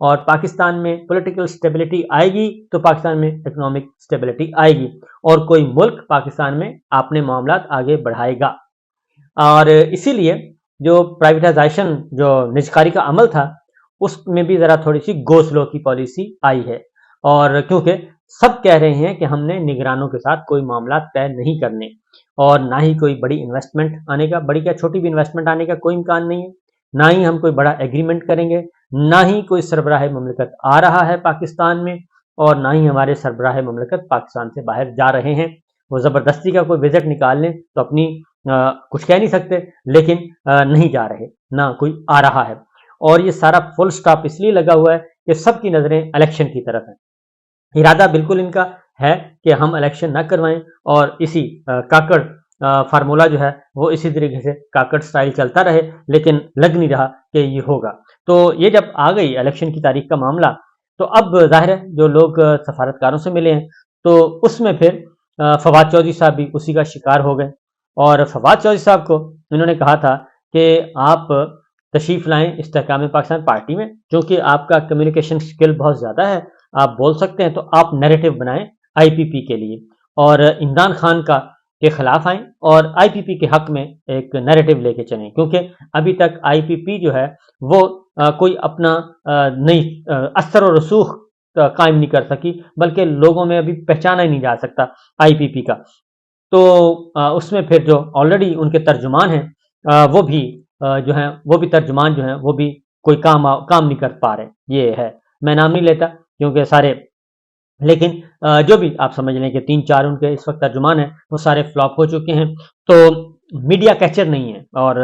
اور پاکستان میں political stability آئے گی تو پاکستان میں اکنامک سٹیبلٹی آئے گی اور کوئی ملک پاکستان میں اپنے معاملات آگے بڑھائے گا. اور اسی لیے جو پرائیویٹائزیشن جو نجکاری کا عمل تھا اس میں بھی ذرا تھوڑی سی گو سلو کی پالیسی آئی ہے. اور کیونکہ سب کہہ رہے ہیں کہ ہم نے نگرانوں کے ساتھ کوئی معاملات طے نہیں کرنے اور نہ ہی کوئی بڑی انویسٹمنٹ آنے کا، بڑی کیا چھوٹی بھی انویسٹمنٹ آنے کا کوئی امکان نہیں ہے، نہ ہی ہم کوئی بڑا ایگریمنٹ کریں گے، نہ ہی کوئی سربراہ مملکت آ رہا ہے پاکستان میں اور نہ ہی ہمارے سربراہ مملکت پاکستان سے باہر جا رہے ہیں. وہ زبردستی کا کوئی وزٹ نکال لیں تو اپنی کچھ کہہ نہیں سکتے، لیکن نہیں جا رہے، نہ کوئی آ رہا ہے. اور یہ سارا فل سٹاپ اس لیے لگا ہوا ہے کہ سب کی نظریں الیکشن کی طرف ہیں. ارادہ بالکل ان کا ہے کہ ہم الیکشن نہ کروائیں اور اسی کاکڑ فارمولا جو ہے وہ اسی طریقے سے کاکڑ سٹائل چلتا رہے، لیکن لگ نہیں رہا کہ یہ ہوگا. تو یہ جب آ گئی الیکشن کی تاریخ کا معاملہ تو اب ظاہر ہے جو لوگ سفارتکاروں سے ملے ہیں تو اس میں پھر فواد چودھری صاحب بھی اسی کا شکار ہو گئے. اور فواد چودھری صاحب کو انہوں نے کہا تھا کہ آپ تشریف لائیں استحکام پاکستان پارٹی میں، چونکہ آپ کا کمیونیکیشن سکل بہت زیادہ ہے، آپ بول سکتے ہیں، تو آپ نیریٹو بنائیں آئی پی پی کے لیے اور عمران خان کا کے خلاف آئیں اور آئی پی پی کے حق میں ایک نیریٹو لے کے چلیں. کیونکہ ابھی تک آئی پی پی جو ہے وہ کوئی اپنا نئی اثر و رسوخ قائم نہیں کر سکی، بلکہ لوگوں میں ابھی پہچانا ہی نہیں جا سکتا آئی پی پی کا. تو اس میں پھر جو آلریڈی ان کے ترجمان ہیں وہ بھی جو ہیں وہ بھی ترجمان جو ہیں وہ بھی کوئی کام نہیں کر پا رہے. یہ ہے، میں نام نہیں لیتا کیونکہ سارے، لیکن جو بھی آپ سمجھ لیں کہ 3-4 ان کے اس وقت ترجمان ہیں وہ سارے فلاپ ہو چکے ہیں. تو میڈیا کیچر نہیں ہے اور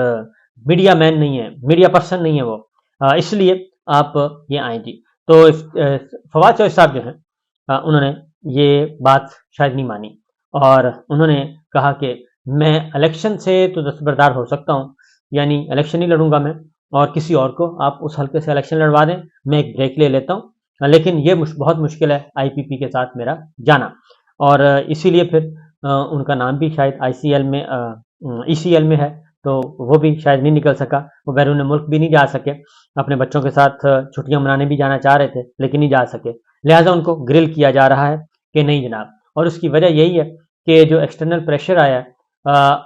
میڈیا مین نہیں ہے، میڈیا پرسن نہیں ہے وہ، اس لیے آپ یہ آئیں جی. تو فواد چودھری صاحب جو ہیں انہوں نے یہ بات شاید نہیں مانی اور انہوں نے کہا کہ میں الیکشن سے تو دستبردار ہو سکتا ہوں، یعنی الیکشن نہیں لڑوں گا میں اور کسی اور کو آپ اس حلقے سے الیکشن لڑوا دیں، میں ایک بریک لے لیتا ہوں، لیکن یہ بہت مشکل ہے آئی پی پی کے ساتھ میرا جانا. اور اسی لیے پھر ان کا نام بھی شاید آئی سی ایل میں ای سی ایل میں ہے، تو وہ بھی شاید نہیں نکل سکا. وہ بیرون ملک بھی نہیں جا سکے، اپنے بچوں کے ساتھ چھٹیاں منانے بھی جانا چاہ رہے تھے لیکن نہیں جا سکے، لہٰذا ان کو گرل کیا جا رہا ہے کہ نہیں جناب. اور اس کی وجہ یہی ہے کہ جو ایکسٹرنل پریشر آیا ہے،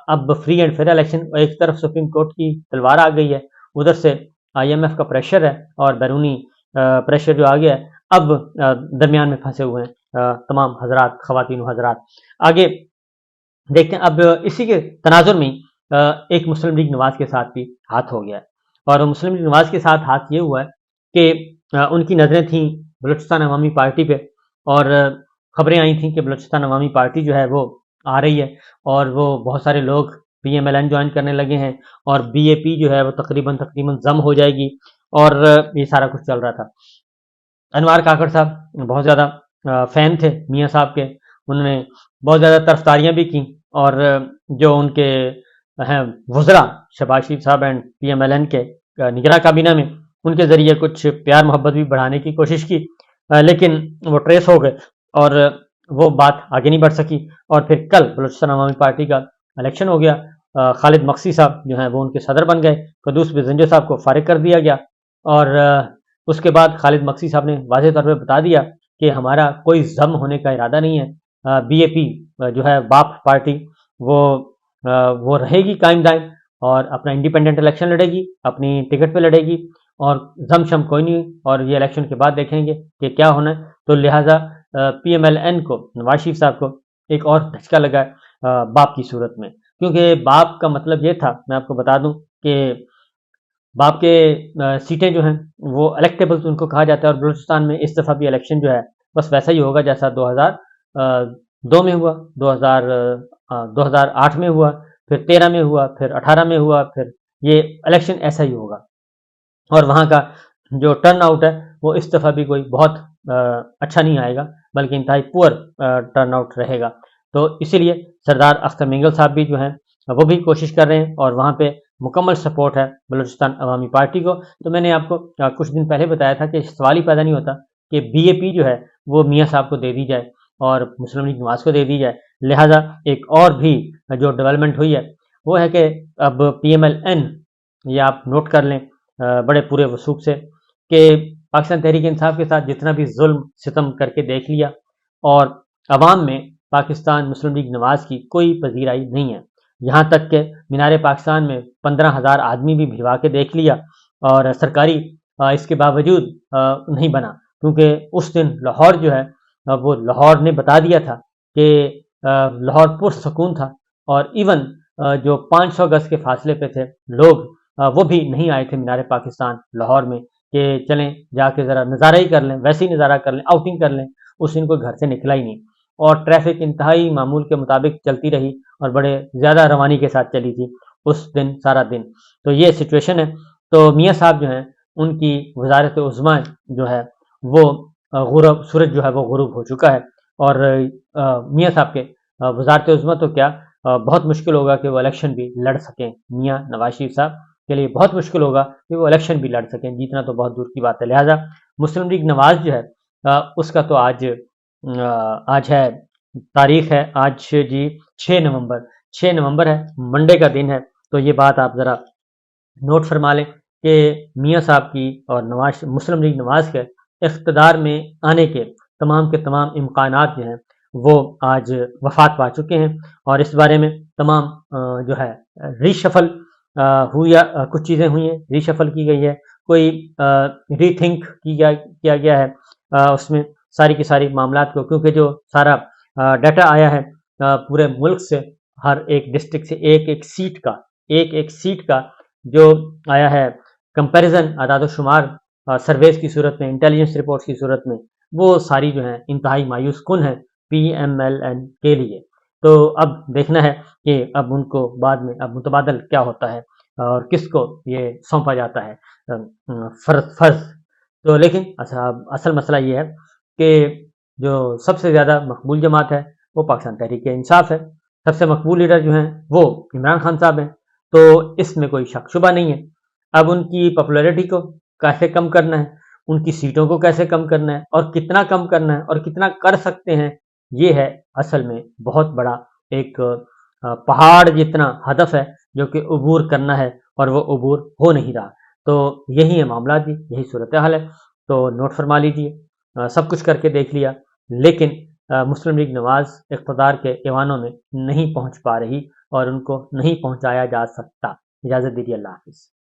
اب فری اینڈ فیئر الیکشن، ایک طرف سپریم کورٹ کی تلوار آ گئی ہے، ادھر سے آئی ایم ایف کا پریشر ہے اور بیرونی پریشر جو آ گیا ہے، اب درمیان میں پھنسے ہوئے ہیں تمام حضرات، خواتین و حضرات. آگے دیکھتے ہیں. اب اسی کے تناظر میں ایک مسلم لیگ نواز کے ساتھ بھی ہاتھ ہو گیا ہے اور مسلم لیگ نواز کے ساتھ ہاتھ یہ ہوا ہے کہ ان کی نظریں تھیں بلوچستان عوامی پارٹی پہ اور خبریں آئی تھیں کہ بلوچستان عوامی پارٹی جو ہے وہ آ رہی ہے اور وہ بہت سارے لوگ P M L N join کرنے لگے ہیں اور بی اے پی جو ہے وہ تقریباً ضم ہو جائے گی اور یہ سارا کچھ چل رہا تھا. انوار کاکڑ صاحب بہت زیادہ فین تھے میاں صاحب کے، انہوں نے بہت زیادہ طرفداریاں بھی کی اور جو ان کے وزراء شہباز شریف صاحب and P M L N کے نگراں کابینہ میں ان کے ذریعے کچھ پیار محبت بھی بڑھانے کی کوشش کی، لیکن وہ ٹریس ہو گئے اور وہ بات آگے نہیں بڑھ سکی. اور پھر کل بلوچستان عوامی پارٹی کا الیکشن ہو گیا، خالد مقصی صاحب جو ہیں وہ ان کے صدر بن گئے، قدوس بزنجو صاحب کو فارغ کر دیا گیا اور اس کے بعد خالد مقصی صاحب نے واضح طور پہ بتا دیا کہ ہمارا کوئی ضم ہونے کا ارادہ نہیں ہے، بی اے پی جو ہے باپ پارٹی وہ رہے گی قائم دائم اور اپنا انڈیپینڈنٹ الیکشن لڑے گی، اپنی ٹکٹ پہ لڑے گی اور ضم شم کوئی نہیں، اور یہ الیکشن کے بعد دیکھیں گے کہ کیا ہونا ہے. تو لہٰذا پی ایم ایل این کو، نواز شریف صاحب کو ایک اور دھچکا لگا ہے باپ کی صورت میں، کیونکہ باپ کا مطلب یہ تھا، میں آپ کو بتا دوں کہ باپ کے سیٹیں جو ہیں وہ الیکٹیبل ان کو کہا جاتا ہے اور بلوچستان میں اس دفعہ بھی الیکشن جو ہے بس ویسا ہی ہوگا جیسا 2002 میں ہوا، 2008 میں ہوا، پھر 13 میں ہوا، پھر 18 میں ہوا، پھر یہ الیکشن ایسا ہی ہوگا. اور وہاں کا جو ٹرن آؤٹ ہے وہ اس دفعہ بھی کوئی بہت اچھا نہیں آئے گا بلکہ انتہائی پور ٹرن آؤٹ رہے گا. تو اسی لیے سردار اختر مینگل صاحب بھی جو ہیں وہ بھی کوشش کر رہے ہیں اور وہاں پہ مکمل سپورٹ ہے بلوچستان عوامی پارٹی کو. تو میں نے آپ کو کچھ دن پہلے بتایا تھا کہ سوال ہی پیدا نہیں ہوتا کہ بی اے پی جو ہے وہ میاں صاحب کو دے دی جائے اور مسلم لیگ نواز کو دے دی جائے. لہٰذا ایک اور بھی جو ڈیولپمنٹ ہوئی ہے وہ ہے کہ اب پی ایم ایل این، یہ آپ نوٹ کر لیں بڑے پورے وثوق سے، کہ پاکستان تحریک انصاف کے ساتھ جتنا بھی ظلم ستم کر کے دیکھ لیا، اور عوام میں پاکستان مسلم لیگ نواز کی کوئی پذیرائی نہیں ہے، یہاں تک کہ مینار پاکستان میں 15,000 آدمی بھی بھروا کے دیکھ لیا اور سرکاری اس کے باوجود نہیں بنا، کیونکہ اس دن لاہور جو ہے وہ لاہور نے بتا دیا تھا کہ لاہور پرسکون تھا، اور ایون جو 500 گز کے فاصلے پہ تھے لوگ وہ بھی نہیں آئے تھے مینار پاکستان لاہور میں کہ چلیں جا کے ذرا نظارہ ہی کر لیں، ویسے ہی نظارہ کر لیں، آؤٹنگ کر لیں۔ اس دن کوئی گھر سے نکلا ہی نہیں، اور ٹریفک انتہائی معمول کے مطابق چلتی رہی اور بڑے زیادہ روانی کے ساتھ چلی تھی اس دن سارا دن۔ تو یہ سچویشن ہے۔ تو میاں صاحب جو ہیں ان کی وزارت عظمیٰ جو ہے وہ غروب، سورج جو ہے وہ غروب ہو چکا ہے، اور میاں صاحب کے وزارت عظمیٰ تو کیا بہت مشکل ہوگا کہ وہ الیکشن بھی لڑ سکیں، میاں نواز شریف صاحب کے لیے بہت مشکل ہوگا کہ وہ الیکشن بھی لڑ سکیں، جیتنا تو بہت دور کی بات ہے۔ لہٰذا مسلم لیگ نواز جو ہے اس کا تو آج ہے، تاریخ ہے آج جی 6 نومبر ہے، منڈے کا دن ہے۔ تو یہ بات آپ ذرا نوٹ فرما لیں کہ میاں صاحب کی اور مسلم لیگ نواز کے اقتدار میں آنے کے تمام امکانات جو ہیں وہ آج وفات پا چکے ہیں، اور اس بارے میں تمام جو ہے ری شفل ہوئی، کچھ چیزیں ہوئی ہیں، ری شفل کی گئی ہے، کوئی ری تھنک کیا گیا ہے اس میں ساری کی ساری معاملات کو، کیونکہ جو سارا ڈیٹا آیا ہے پورے ملک سے، ہر ایک ڈسٹرکٹ سے ایک سیٹ کا جو آیا ہے کمپیریزن، اعداد و شمار سرویز کی صورت میں، انٹیلیجنس رپورٹس کی صورت میں، وہ ساری جو ہیں انتہائی مایوس کن ہے پی ایم ایل این کے لیے۔ تو اب دیکھنا ہے کہ اب ان کو بعد میں اب متبادل کیا ہوتا ہے اور کس کو یہ سونپا جاتا ہے فرض۔ تو لیکن اصل مسئلہ یہ ہے کہ جو سب سے زیادہ مقبول جماعت ہے وہ پاکستان تحریک انصاف ہے، سب سے مقبول لیڈر جو ہیں وہ عمران خان صاحب ہیں، تو اس میں کوئی شک شبہ نہیں ہے۔ اب ان کی پاپولیرٹی کو کیسے کم کرنا ہے، ان کی سیٹوں کو کیسے کم کرنا ہے، اور کتنا کم کرنا ہے، اور کتنا کر سکتے ہیں، یہ ہے اصل میں بہت بڑا ایک پہاڑ جتنا ہدف ہے جو کہ عبور کرنا ہے، اور وہ عبور ہو نہیں رہا۔ تو یہی ہے معاملات، یہی صورتحال ہے۔ تو نوٹ فرما لیجیے، سب کچھ کر کے دیکھ لیا، لیکن مسلم لیگ نواز اقتدار کے ایوانوں میں نہیں پہنچ پا رہی، اور ان کو نہیں پہنچایا جا سکتا۔ اجازت دیجیے، اللہ حافظ۔